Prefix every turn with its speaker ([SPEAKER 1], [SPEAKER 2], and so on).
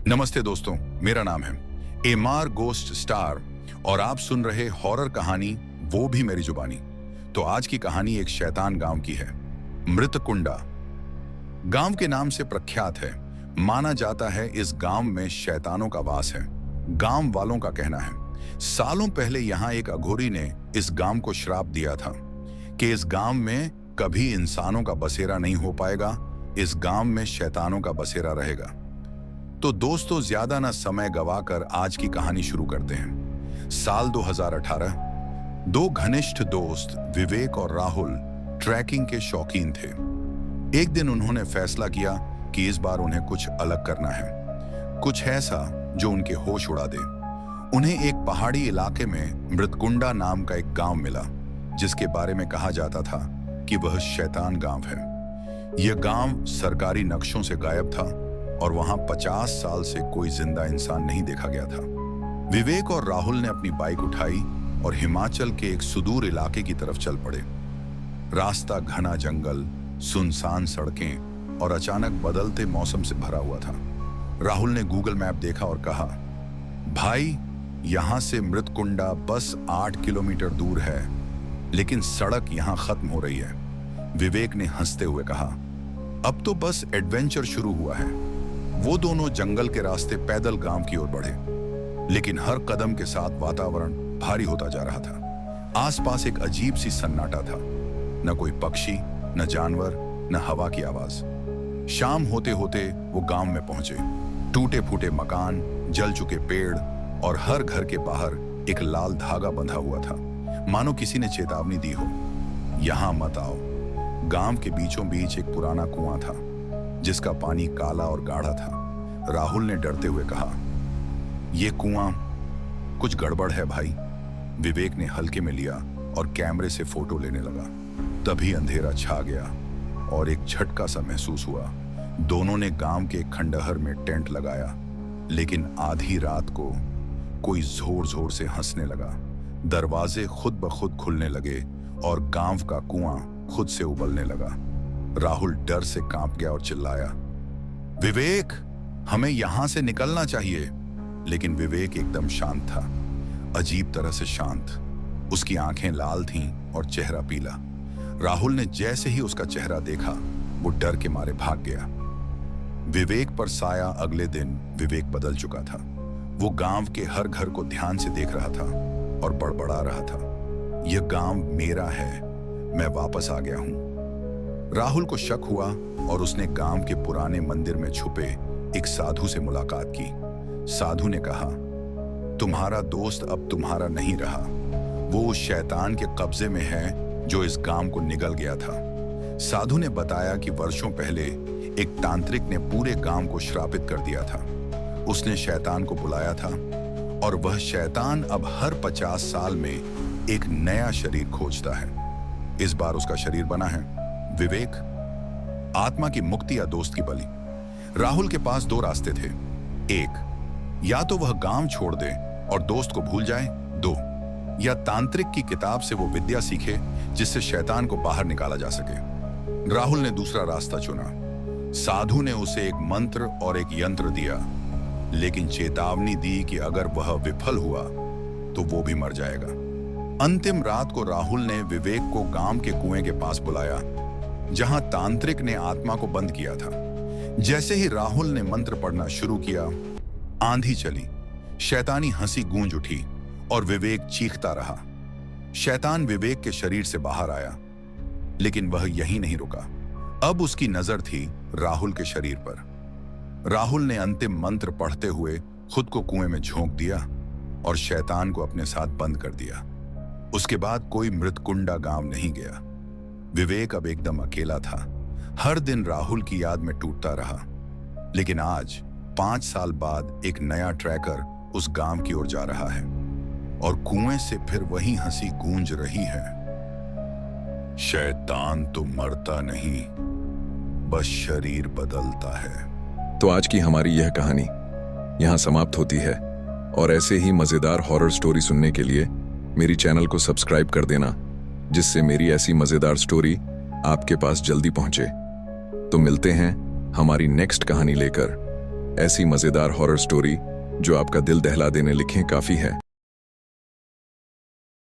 [SPEAKER 1] नमस्ते दोस्तों, मेरा नाम है एमआर गोस्ट स्टार और आप सुन रहे हॉरर कहानी वो भी मेरी जुबानी। तो आज की कहानी एक शैतान गांव की है। मृतकुंडा गांव के नाम से प्रख्यात है। माना जाता है इस गांव में शैतानों का वास है। गांव वालों का कहना है सालों पहले यहां एक अघोरी ने इस गांव को श्राप दिया था कि इस गांव में कभी इंसानों का बसेरा नहीं हो पाएगा, इस गांव में शैतानों का बसेरा रहेगा। तो दोस्तों, ज्यादा ना समय गवाकर आज की कहानी शुरू करते हैं। साल 2018। दो घनिष्ठ दोस्त विवेक और राहुल ट्रैकिंग के शौकीन थे। एक दिन उन्होंने फैसला किया कि इस बार उन्हें कुछ अलग करना है, कुछ ऐसा जो उनके होश उड़ा दे। उन्हें एक पहाड़ी इलाके में मृतकुंडा नाम का एक गांव मिला, जिसके बारे में कहा जाता था कि वह शैतान गांव है। यह गांव सरकारी नक्शों से गायब था और वहां 50 साल से कोई जिंदा इंसान नहीं देखा गया था। विवेक और राहुल ने अपनी बाइक उठाई और हिमाचल के एक सुदूर इलाके की तरफ चल पड़े। रास्ता घना जंगल, सुनसान सड़कें और अचानक बदलते मौसम से भरा हुआ था। राहुल ने गूगल मैप देखा और कहा, भाई, यहां से मृतकुंडा बस 8 किलोमीटर दूर है, लेकिन सड़क यहां खत्म हो रही है। विवेक ने हंसते हुए कहा, अब तो बस एडवेंचर शुरू हुआ है। वो दोनों जंगल के रास्ते पैदल गांव की ओर बढ़े, लेकिन हर कदम के साथ वातावरण भारी होता जा रहा था। आसपास एक अजीब सी सन्नाटा था, न कोई पक्षी, न जानवर, न हवा की आवाज। शाम होते होते वो गांव में पहुंचे। टूटे फूटे मकान, जल चुके पेड़ और हर घर के बाहर एक लाल धागा बंधा हुआ था, मानो किसी ने चेतावनी दी हो, यहां मत आओ। गांव के बीचों बीच एक पुराना कुआं था, जिसका पानी काला और गाढ़ा था। राहुल ने डरते हुए कहा, यह कुआं कुछ गड़बड़ है भाई। विवेक ने हल्के में लिया और कैमरे से फोटो लेने लगा। तभी अंधेरा छा गया और एक झटका सा महसूस हुआ। दोनों ने गांव के एक खंडहर में टेंट लगाया, लेकिन आधी रात को कोई जोर जोर से हंसने लगा। दरवाजे खुद ब खुद खुलने लगे और गांव का कुआं खुद से उबलने लगा। राहुल डर से कांप गया और चिल्लाया, विवेक, हमें यहां से निकलना चाहिए। लेकिन विवेक एकदम शांत था, अजीब तरह से शांत। उसकी आंखें लाल थीं और चेहरा पीला। राहुल ने जैसे ही उसका चेहरा देखा, वो डर के मारे भाग गया। विवेक पर साया अगले दिन विवेक बदल चुका था। वो गांव के हर घर को ध्यान से देख रहा था और बड़बड़ा रहा था, यह गांव मेरा है, मैं वापस आ गया हूं। राहुल को शक हुआ और उसने गांव के पुराने मंदिर में छुपे एक साधु से मुलाकात की। साधु ने कहा, तुम्हारा दोस्त अब तुम्हारा नहीं रहा, वो उस शैतान के कब्जे में है जो इस गांव को निगल गया था। साधु ने बताया कि वर्षों पहले एक तांत्रिक ने पूरे गांव को श्रापित कर दिया था। उसने शैतान को बुलाया था और वह शैतान अब हर 50 साल में एक नया शरीर खोजता है। इस बार उसका शरीर बना है विवेक, आत्मा की मुक्ति या दोस्त की बलि। राहुल के पास दो रास्ते थे। एक, या तो वह गांव छोड़ दे और दोस्त को भूल जाए। दो, या तांत्रिक की किताब से वो विद्या सीखे जिससे शैतान को बाहर निकाला जा सके। राहुल ने दूसरा रास्ता चुना। साधु ने उसे एक मंत्र और एक यंत्र दिया, लेकिन चेतावनी दी कि अगर वह विफल हुआ तो वो भी मर जाएगा। अंतिम रात को राहुल ने विवेक को गांव के कुएं के पास बुलाया, जहां तांत्रिक ने आत्मा को बंद किया था। जैसे ही राहुल ने मंत्र पढ़ना शुरू किया, आंधी चली, शैतानी हंसी गूंज उठी और विवेक चीखता रहा। शैतान विवेक के शरीर से बाहर आया, लेकिन वह यहीं नहीं रुका। अब उसकी नजर थी राहुल के शरीर पर। राहुल ने अंतिम मंत्र पढ़ते हुए खुद को कुएं में झोंक दिया और शैतान को अपने साथ बंद कर दिया। उसके बाद कोई मृतकुंडा गांव नहीं गया। विवेक अब एकदम अकेला था। हर दिन राहुल की याद में टूटता रहा। लेकिन आज 5 साल बाद एक नया ट्रैकर उस गांव की ओर जा रहा है और कुएं से फिर वही हंसी गूंज रही है, शैतान तो मरता नहीं, बस शरीर बदलता है।
[SPEAKER 2] तो आज की हमारी यह कहानी यहाँ समाप्त होती है। और ऐसे ही मजेदार हॉरर स्टोरी सुनने के लिए मेरी चैनल को सब्सक्राइब कर देना, जिससे मेरी ऐसी मजेदार स्टोरी आपके पास जल्दी पहुंचे। तो मिलते हैं हमारी नेक्स्ट कहानी लेकर। ऐसी मजेदार हॉरर स्टोरी जो आपका दिल दहला देने लिखें काफी है।